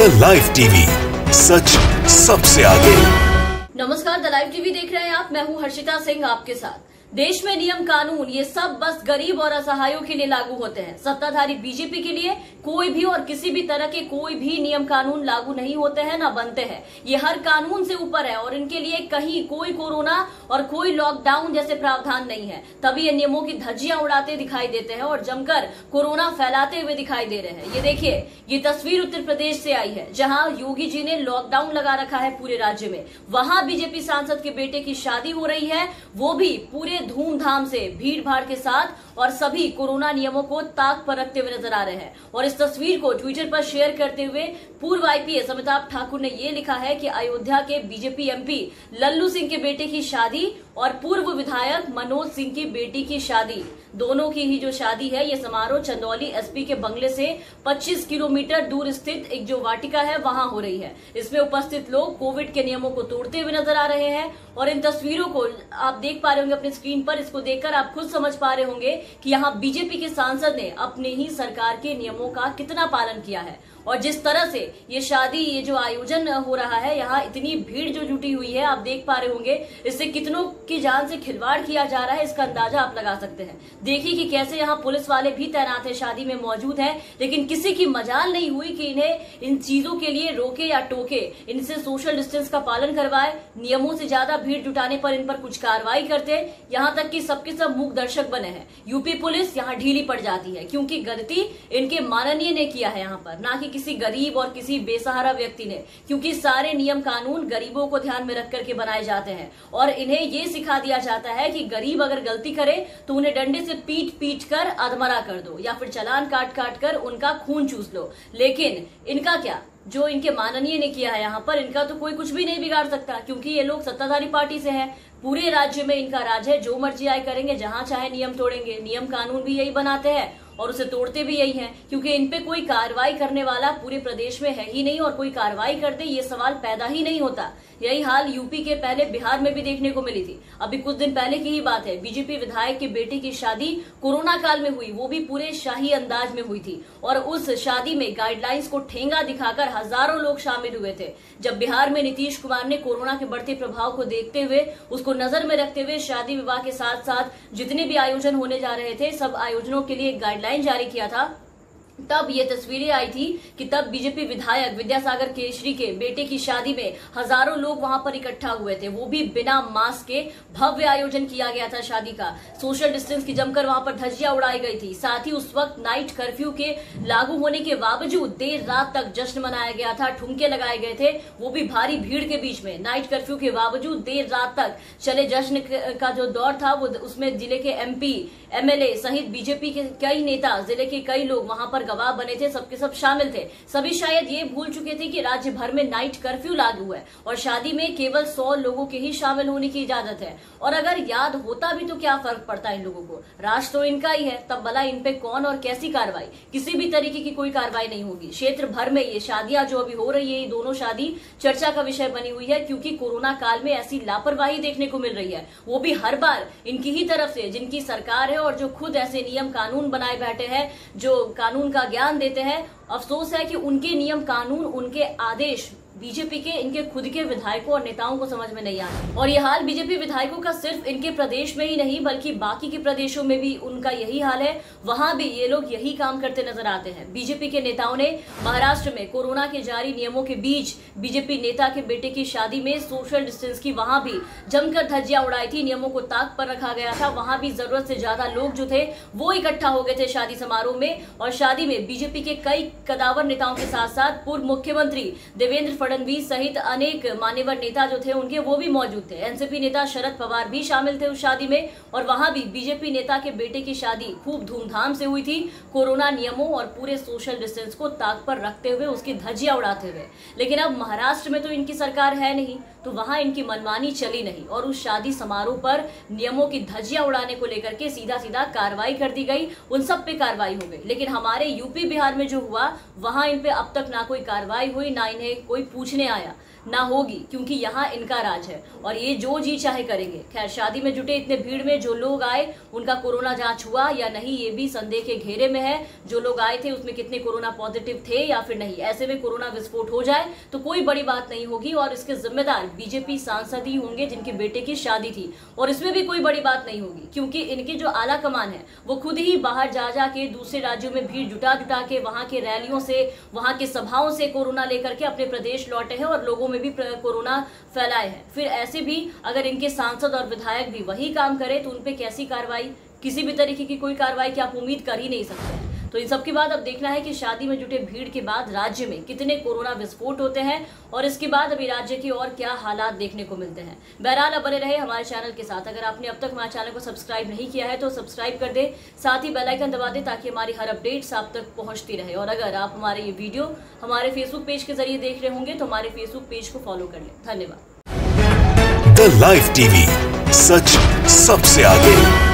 The live TV, सच सबसे आगे। नमस्कार, द लाइव टीवी देख रहे हैं आप। मैं हूं हर्षिता सिंह आपके साथ। देश में नियम कानून ये सब बस गरीब और असहायों के लिए लागू होते हैं। सत्ताधारी बीजेपी के लिए कोई भी और किसी भी तरह के कोई भी नियम कानून लागू नहीं होते हैं, ना बनते हैं। ये हर कानून से ऊपर है और इनके लिए कहीं कोई कोरोना और कोई लॉकडाउन जैसे प्रावधान नहीं है। तभी ये नियमों की धज्जियां उड़ाते दिखाई देते हैं और जमकर कोरोना फैलाते हुए दिखाई दे रहे हैं। ये देखिए, ये तस्वीर उत्तर प्रदेश से आई है, जहां योगी जी ने लॉकडाउन लगा रखा है पूरे राज्य में। वहां बीजेपी सांसद के बेटे की शादी हो रही है, वो भी पूरे धूमधाम से, भीड़ भाड़ के साथ, और सभी कोरोना नियमों को ताक पर रखते हुए नजर आ रहे हैं। और इस तस्वीर को ट्विटर पर शेयर करते हुए पूर्व आईपीएस अमिताभ ठाकुर ने ये लिखा है कि अयोध्या के बीजेपी एमपी लल्लू सिंह के बेटे की शादी और पूर्व विधायक मनोज सिंह की बेटी की शादी, दोनों की ही जो शादी है, ये समारोह चंदौली एसपी के बंगले से 25 किलोमीटर दूर स्थित एक जो वाटिका है वहां हो रही है। इसमें उपस्थित लोग कोविड के नियमों को तोड़ते हुए नजर आ रहे हैं और इन तस्वीरों को आप देख पा रहे होंगे अपनी स्क्रीन पर। इसको देखकर आप खुद समझ पा रहे होंगे कि यहाँ बीजेपी के सांसद ने अपने ही सरकार के नियमों का कितना पालन किया है। और जिस तरह से ये शादी, ये जो आयोजन हो रहा है, यहाँ इतनी भीड़ जो जुटी हुई है, आप देख पा रहे होंगे, इससे कितनों की जान से खिलवाड़ किया जा रहा है, इसका अंदाजा आप लगा सकते हैं। देखिए कि कैसे यहाँ पुलिस वाले भी तैनात है, शादी में मौजूद है, लेकिन किसी की मजाल नहीं हुई कि इन्हें इन चीजों के लिए रोके या टोके, इनसे सोशल डिस्टेंस का पालन करवाए, नियमों से ज्यादा भीड़ जुटाने पर इन पर कुछ कार्रवाई करते। यहाँ तक कि सबके सब मूक दर्शक बने हैं। यूपी पुलिस यहाँ ढीली पड़ जाती है क्योंकि गलती इनके माननीय ने किया है यहाँ पर, ना कि किसी गरीब और किसी बेसहारा व्यक्ति ने, क्योंकि सारे नियम कानून गरीबों को ध्यान में रख करके बनाए जाते हैं और इन्हें ये सिखा दिया जाता है कि गरीब अगर गलती करे तो उन्हें डंडे से पीट पीट कर अधमरा कर दो या फिर चालान काट काट कर उनका खून चूस लो। लेकिन इनका क्या, जो इनके माननीय ने किया है यहाँ पर, इनका तो कोई कुछ भी नहीं बिगाड़ सकता क्योंकि ये लोग सत्ताधारी पार्टी से हैं। पूरे राज्य में इनका राज है, जो मर्जी आए करेंगे, जहां चाहे नियम तोड़ेंगे। नियम कानून भी यही बनाते हैं और उसे तोड़ते भी यही हैं, क्योंकि इन पे कोई कार्रवाई करने वाला पूरे प्रदेश में है ही नहीं और कोई कार्रवाई कर दे ये सवाल पैदा ही नहीं होता। यही हाल यूपी के पहले बिहार में भी देखने को मिली थी। अभी कुछ दिन पहले की ही बात है, बीजेपी विधायक की बेटी की शादी कोरोना काल में हुई, वो भी पूरे शाही अंदाज में हुई थी और उस शादी में गाइडलाइंस को ठेंगा दिखाकर हजारों लोग शामिल हुए थे। जब बिहार में नीतीश कुमार ने कोरोना के बढ़ते प्रभाव को देखते हुए, उसको नजर में रखते हुए शादी विवाह के साथ साथ जितने भी आयोजन होने जा रहे थे, सब आयोजनों के लिए गाइडलाइन जारी किया था, तब ये तस्वीरें आई थी कि तब बीजेपी विधायक विद्यासागर केसरी के बेटे की शादी में हजारों लोग वहां पर इकट्ठा हुए थे, वो भी बिना मास्क के। भव्य आयोजन किया गया था शादी का, सोशल डिस्टेंस की जमकर वहां पर धज्जियां उड़ाई गई थी। साथ ही उस वक्त नाइट कर्फ्यू के लागू होने के बावजूद देर रात तक जश्न मनाया गया था, ठुमके लगाए गए थे, वो भी भारी भीड़ के बीच में। नाइट कर्फ्यू के बावजूद देर रात तक चले जश्न का जो दौर था, वो उसमें जिले के एमपी एमएलए सहित बीजेपी के कई नेता, जिले के कई लोग वहां पर गवाह बने थे, सबके सब शामिल थे। सभी शायद ये भूल चुके थे कि राज्य भर में नाइट कर्फ्यू लागू है और शादी में केवल 100 लोगों के ही शामिल होने की इजाजत है। और अगर याद होता भी तो क्या फर्क पड़ता है इन लोगों को, राज तो इनका ही है, तब भला इन पे कौन और कैसी कार्रवाई? किसी भी तरीके की कोई कार्रवाई नहीं होगी। क्षेत्र भर में ये शादियां जो अभी हो रही है, ये दोनों शादी चर्चा का विषय बनी हुई है क्योंकि कोरोना काल में ऐसी लापरवाही देखने को मिल रही है, वो भी हर बार इनकी ही तरफ से, जिनकी सरकार है और जो खुद ऐसे नियम कानून बनाए बैठे हैं, जो कानून का ज्ञान देते हैं। अफसोस है कि उनके नियम कानून, उनके आदेश बीजेपी के, इनके खुद के विधायकों और नेताओं को समझ में नहीं आते। और ये हाल बीजेपी विधायकों का सिर्फ इनके प्रदेश में ही नहीं बल्कि बाकी के प्रदेशों में भी उनका यही हाल है। वहां भी ये लोग यही काम करते नजर आते हैं। बीजेपी के नेताओं ने महाराष्ट्र में कोरोना के जारी नियमों के बीच बीजेपी नेता के बेटे की शादी में सोशल डिस्टेंस की वहां भी जमकर धज्जियां उड़ाई थी, नियमों को ताक पर रखा गया था। वहां भी जरूरत से ज्यादा लोग जो थे वो इकट्ठा हो गए थे शादी समारोह में। और शादी में बीजेपी के कई कदावर नेताओं के साथ साथ पूर्व मुख्यमंत्री देवेंद्र फडणवीस सहित अनेक मान्यवर नेता जो थे उनके, वो भी मौजूद थे। एनसीपी नेता शरद पवार भी शामिल थे उस शादी में और वहां भी बीजेपी नेता के बेटे की शादी खूब धूमधाम से हुई थी, कोरोना नियमों और पूरे सोशल डिस्टेंस को ताक पर रखते हुए, उसकी धज्जियां उड़ाते हुए। लेकिन अब महाराष्ट्र में तो इनकी सरकार है नहीं, तो वहां इनकी मनमानी चली नहीं और उस शादी समारोह पर नियमों की धज्जियां उड़ाने को लेकर के सीधा सीधा कार्रवाई कर दी गई, उन सब पे कार्रवाई हो गई। लेकिन हमारे यूपी बिहार में जो हुआ, वहां इन पे अब तक ना कोई कार्रवाई हुई, ना इन्हें कोई पूछने आया, ना होगी, क्योंकि यहाँ इनका राज है और ये जो जी चाहे करेंगे। खैर, शादी में जुटे इतने भीड़ में जो लोग आए उनका कोरोना जांच हुआ या नहीं, ये भी संदेह के घेरे में है। जो लोग आए थे उसमें कितने कोरोना पॉजिटिव थे या फिर नहीं। ऐसे में कोरोना विस्फोट हो जाए तो कोई बड़ी बात नहीं होगी और इसके जिम्मेदार बीजेपी सांसद ही होंगे जिनके बेटे की शादी थी, और इसमें भी कोई बड़ी बात नहीं होगी, क्योंकि इनकी जो आला कमान है वो खुद ही बाहर जा के दूसरे राज्यों में भीड़ जुटा के वहां के रैलियों से, वहां के सभाओं से कोरोना लेकर के अपने प्रदेश लौटे हैं और लोगों में भी कोरोना फैलाए हैं। फिर ऐसे भी अगर इनके सांसद और विधायक भी वही काम करे तो उनपे कैसी कार्रवाई, किसी भी तरीके की कोई कार्रवाई की आप उम्मीद कर ही नहीं सकते। तो इन सब के बाद अब देखना है कि शादी में जुटे भीड़ के बाद राज्य में कितने कोरोना विस्फोट होते हैं और इसके बाद अभी राज्य की और क्या हालात देखने को मिलते हैं। बहरहाल, अब बने रहे हमारे चैनल के साथ। अगर आपने अब तक हमारे चैनल को सब्सक्राइब नहीं किया है तो सब्सक्राइब कर दे, साथ ही बेल आइकन दबा दे ताकि हमारी हर अपडेट्स आप तक पहुंचती रहे। और अगर आप हमारे ये वीडियो हमारे फेसबुक पेज के जरिए देख रहे होंगे तो हमारे फेसबुक पेज को फॉलो कर ले। धन्यवाद। द लाइव टीवी, सच सबसे आगे।